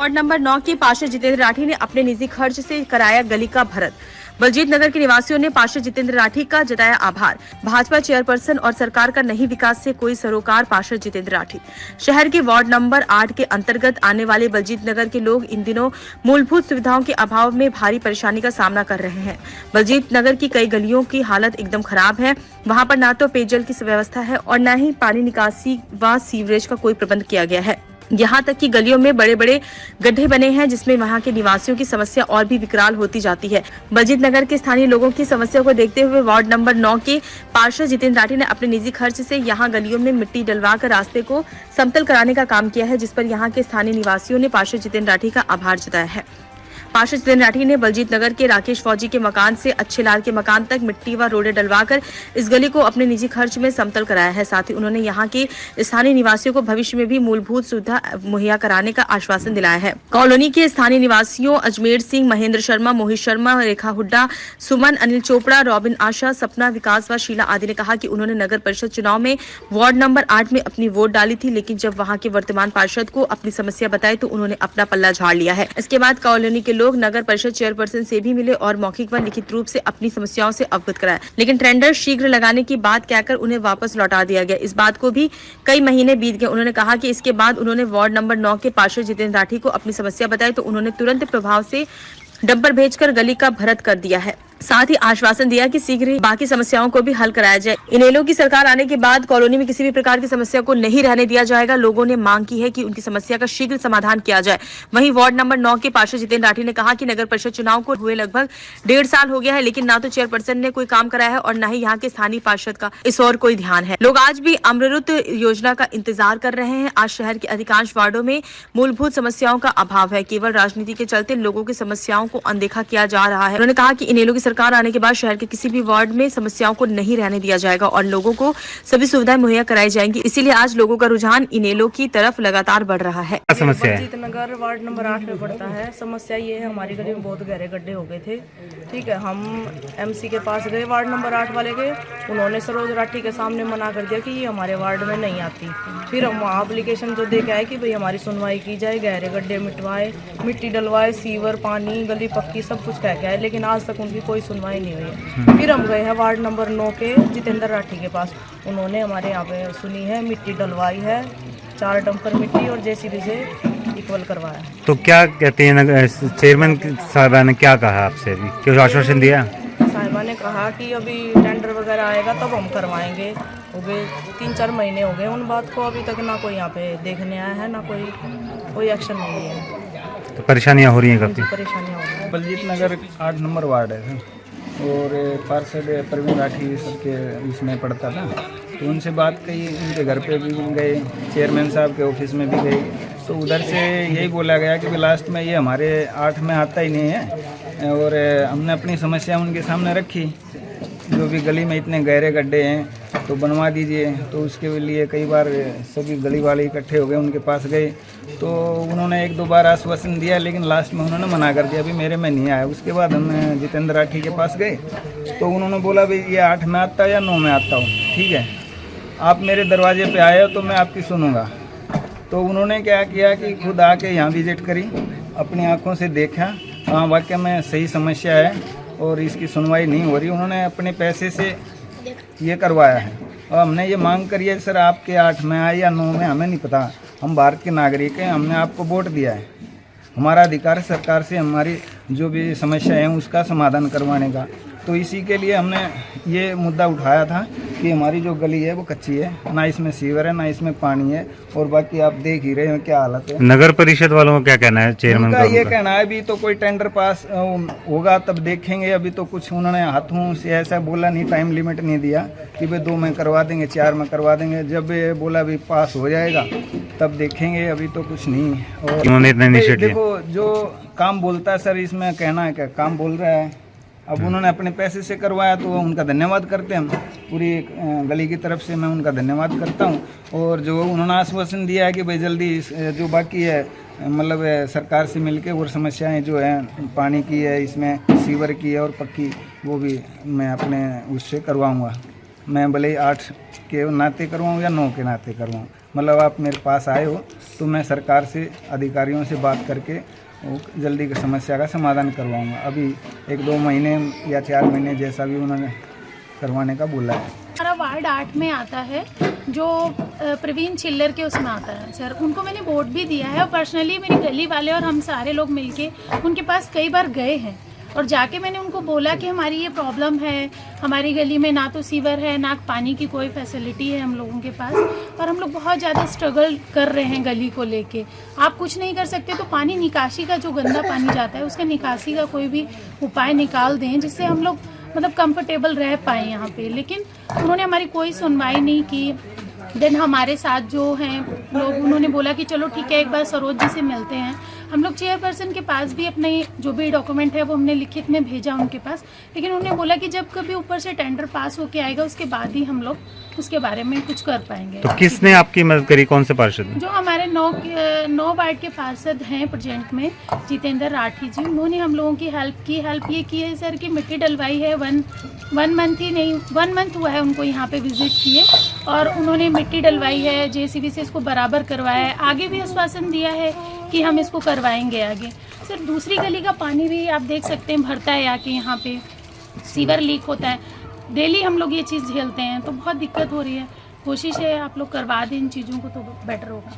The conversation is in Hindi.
वार्ड नंबर 9 के पार्षद जितेंद्र राठी ने अपने निजी खर्च से कराया गली का भरत। बलजीत नगर के निवासियों ने पार्षद जितेंद्र राठी का जताया आभार। भाजपा चेयरपर्सन और सरकार का नहीं विकास से कोई सरोकार पार्षद जितेंद्र राठी। शहर के वार्ड नंबर 8 के अंतर्गत आने वाले बलजीत नगर के लोग इन दिनों मूलभूत सुविधाओं के अभाव में भारी परेशानी का सामना कर रहे हैं। बलजीत नगर की कई गलियों की हालत एकदम खराब है। वहां पर न तो पेयजल की व्यवस्था है और न ही पानी निकासी व सीवरेज का कोई प्रबंध किया गया है। यहाँ तक कि गलियों में बड़े बड़े गड्ढे बने हैं, जिसमें वहाँ के निवासियों की समस्या और भी विकराल होती जाती है। बलजीत नगर के स्थानीय लोगों की समस्या को देखते हुए वार्ड नंबर 9 के पार्षद जितेंद्र राठी ने अपने निजी खर्च से यहाँ गलियों में मिट्टी डलवाकर रास्ते को समतल कराने का काम किया है, जिस पर यहाँ के स्थानीय निवासियों ने पार्षद जितेंद्र राठी का आभार जताया है। पार्षद जितेंद्र राठी ने बलजीत नगर के राकेश फौजी के मकान से अच्छे लाल के मकान तक मिट्टी व रोडे डलवाकर इस गली को अपने निजी खर्च में समतल कराया है। साथ ही उन्होंने यहाँ के स्थानीय निवासियों को भविष्य में भी मूलभूत सुविधा मुहैया कराने का आश्वासन दिलाया है। कॉलोनी के स्थानीय निवासियों अजमेर सिंह, महेंद्र शर्मा, मोहित शर्मा, रेखा हुड्डा, सुमन, अनिल चोपड़ा, रॉबिन आशा, सपना, विकास व शीला आदि ने कहा कि उन्होंने नगर परिषद चुनाव में वार्ड नंबर 8 में अपनी वोट डाली थी, लेकिन जब वहाँ के वर्तमान पार्षद को अपनी समस्या बताई तो उन्होंने अपना पल्ला झाड़ लिया है। इसके बाद कॉलोनी के लोग नगर परिषद चेयरपर्सन से भी मिले और मौखिक व लिखित रूप से अपनी समस्याओं से अवगत कराया, लेकिन टेंडर शीघ्र लगाने की बात कहकर उन्हें वापस लौटा दिया गया। इस बात को भी कई महीने बीत गए। उन्होंने कहा कि इसके बाद उन्होंने वार्ड नंबर 9 के पार्षद जितेंद्र राठी को अपनी समस्या बताई तो उन्होंने तुरंत प्रभाव से डंपर भेजकर गली का भरत कर दिया है। साथ ही आश्वासन दिया कि शीघ्र ही बाकी समस्याओं को भी हल कराया जाए। इनेलो की सरकार आने के बाद कॉलोनी में किसी भी प्रकार की समस्या को नहीं रहने दिया जाएगा। लोगों ने मांग की है कि उनकी समस्या का शीघ्र समाधान किया जाए। वहीं वार्ड नंबर 9 के पार्षद जितेंद्र राठी ने कहा कि नगर परिषद चुनाव को हुए लगभग 1.5 साल हो गया है, लेकिन ना तो चेयरपर्सन ने कोई काम कराया है और न ही यहाँ के स्थानीय पार्षद का इस ओर कोई ध्यान है। लोग आज भी अमृत योजना का इंतजार कर रहे हैं। आज शहर के अधिकांश वार्डो में मूलभूत समस्याओं का अभाव है। केवल राजनीति के चलते लोगों की समस्याओं को अनदेखा किया जा रहा है। उन्होंने कहा कि इनेलो की सरकार आने के बाद शहर के किसी भी वार्ड में समस्याओं को नहीं रहने दिया जाएगा और लोगों को सभी सुविधाएं मुहैया कराई जाएंगी। इसीलिए आज लोगों का रुझान इनेलो की तरफ लगातार बढ़ रहा है। समस्या है बलजीत नगर वार्ड नंबर 8 में पड़ता है। समस्या ये है, हमारी गली में बहुत गहरे गड्ढे हो गए थे। ठीक है, हम एमसी के पास गए वार्ड नंबर 8 वाले के, उन्होंने सरोज राठी के सामने मना कर दिया कि ये हमारे वार्ड में नहीं आती। फिर हम वहाँ एप्लीकेशन जो दे के आए कि भाई हमारी सुनवाई की जाए, गहरे गड्ढे मिटवाए, मिट्टी डलवाए, सीवर, पानी, गली पक्की, सब कुछ कह के आए, लेकिन आज तक उनकी कोई सुनवाई नहीं हुई। फिर हम गए हैं वार्ड नंबर 9 के जितेंद्र राठी के पास, उन्होंने हमारे यहाँ पे सुनी है, मिट्टी डलवाई है, 4 डंपर मिट्टी और जेसीबी से इक्वल करवाया। तो क्या कहते हैं चेयरमैन साहबा ने क्या कहा आपसे, अभी क्या आश्वासन दिया? साहिबा ने कहा कि अभी टेंडर वगैरह आएगा तब हम करवाएंगे। हो गए 3-4 महीने हो गए उन बात को, अभी तक ना कोई यहाँ पे देखने आया है, ना कोई एक्शन नहीं है। तो परेशानियाँ हो रही हैं काफ़ी? परेशानियाँ हो रही हैं। बलजीत नगर 8 नंबर वार्ड है और पार्षद प्रवीण राठी सबके उसमें पड़ता था, तो उनसे बात कही, उनके घर पे भी गए, चेयरमैन साहब के ऑफिस में भी गए, तो उधर से यही बोला गया कि लास्ट में ये हमारे 8 में आता ही नहीं है। और हमने अपनी समस्या उनके सामने रखी, जो भी गली में इतने गहरे गड्ढे हैं तो बनवा दीजिए। तो उसके लिए कई बार सभी गली वाले इकट्ठे हो गए, उनके पास गए, तो उन्होंने 1-2 बार आश्वासन दिया, लेकिन लास्ट में उन्होंने मना कर दिया, अभी मेरे में नहीं आया। उसके बाद हम जितेंद्र राठी के पास गए, तो उन्होंने बोला भाई ये 8 में आता या 9 में आता हूँ, ठीक है, आप मेरे दरवाजे पे आए हो तो मैं आपकी सुनूंगा। तो उन्होंने क्या किया कि खुद आके यहाँ विजिट करी, अपनी आँखों से देखा, हाँ वाकई में सही समस्या है और इसकी सुनवाई नहीं हो रही। उन्होंने अपने पैसे से ये करवाया है और हमने ये मांग करी है, सर आपके 8 में आए या 9 में हमें नहीं पता, हम भारत के नागरिक हैं, हमने आपको वोट दिया है, हमारा अधिकार सरकार से हमारी जो भी समस्या है उसका समाधान करवाने का। तो इसी के लिए हमने ये मुद्दा उठाया था कि हमारी जो गली है वो कच्ची है, ना इसमें सीवर है, ना इसमें पानी है, और बाकी आप देख ही रहे हैं क्या हालत है। नगर परिषद वालों का क्या कहना है? चेयरमैन का ये कहना है अभी तो कोई टेंडर पास होगा तब देखेंगे, अभी तो कुछ उन्होंने हाथों से ऐसा बोला नहीं, टाइम लिमिट नहीं दिया कि भाई 2 में करवा देंगे, 4 में करवा देंगे, जब बोला भी पास हो जाएगा तब देखेंगे, अभी तो कुछ नहीं। और उन्होंने इतना इनिशिएटिव, देखो जो काम बोलता है सर, इसमें कहना है क्या काम बोल रहा है। अब उन्होंने अपने पैसे से करवाया तो उनका धन्यवाद करते हैं हम, पूरी गली की तरफ से मैं उनका धन्यवाद करता हूं। और जो उन्होंने आश्वासन दिया है कि भाई जल्दी जो बाकी है, मतलब सरकार से मिलके और समस्याएं जो हैं पानी की है, इसमें सीवर की है और पक्की, वो भी मैं अपने उससे करवाऊँगा। मैं भले 8 के नाते करवाऊँ या 9 के नाते करवाऊँ, मतलब आप मेरे पास आए हो तो मैं सरकार से अधिकारियों से बात करके वो जल्दी की समस्या का समाधान करवाऊंगा। अभी 1-2 महीने या 4 महीने जैसा भी उन्होंने करवाने का बोला है। हमारा वार्ड 8 में आता है, जो प्रवीण चिल्लर के उसमें आता है सर। उनको मैंने वोट भी दिया है और पर्सनली मेरी गली वाले और हम सारे लोग मिलके उनके पास कई बार गए हैं और जाके मैंने उनको बोला कि हमारी ये प्रॉब्लम है, हमारी गली में ना तो सीवर है ना पानी की कोई फैसिलिटी है हम लोगों के पास, और हम लोग बहुत ज़्यादा स्ट्रगल कर रहे हैं गली को लेके। आप कुछ नहीं कर सकते तो पानी निकासी का, जो गंदा पानी जाता है उसका निकासी का कोई भी उपाय निकाल दें जिससे हम लोग मतलब कंफर्टेबल रह पाए यहाँ पे। लेकिन उन्होंने हमारी कोई सुनवाई नहीं की। देन हमारे साथ जो हैं लोग, उन्होंने बोला कि चलो ठीक है एक बार सरोज जी से मिलते हैं। हम लोग चेयरपर्सन के पास भी अपने जो भी डॉक्यूमेंट है वो हमने लिखित में भेजा उनके पास, लेकिन उन्होंने बोला कि जब कभी ऊपर से टेंडर पास होके आएगा उसके बाद ही हम लोग उसके बारे में कुछ कर पाएंगे। तो किसने आपकी मदद करी, कौन से पार्षद? जो हमारे 9 वार्ड के पार्षद हैं प्रेजेंट में, जितेंद्र राठी जी, उन्होंने हम लोगों की हेल्प की। हेल्प ये की है सर कि मिट्टी डलवाई है, वन मंथ हुआ है उनको यहाँ पे विजिट किए और उन्होंने मिट्टी डलवाई है, जेसीबी से इसको बराबर करवाया है। आगे भी आश्वासन दिया है कि हम इसको करवाएंगे आगे। सर दूसरी गली का पानी भी आप देख सकते हैं भरता है आके, यहाँ पे सीवर लीक होता है, डेली हम लोग ये चीज़ झेलते हैं, तो बहुत दिक्कत हो रही है। कोशिश है आप लोग करवा दें इन चीज़ों को तो बेटर होगा।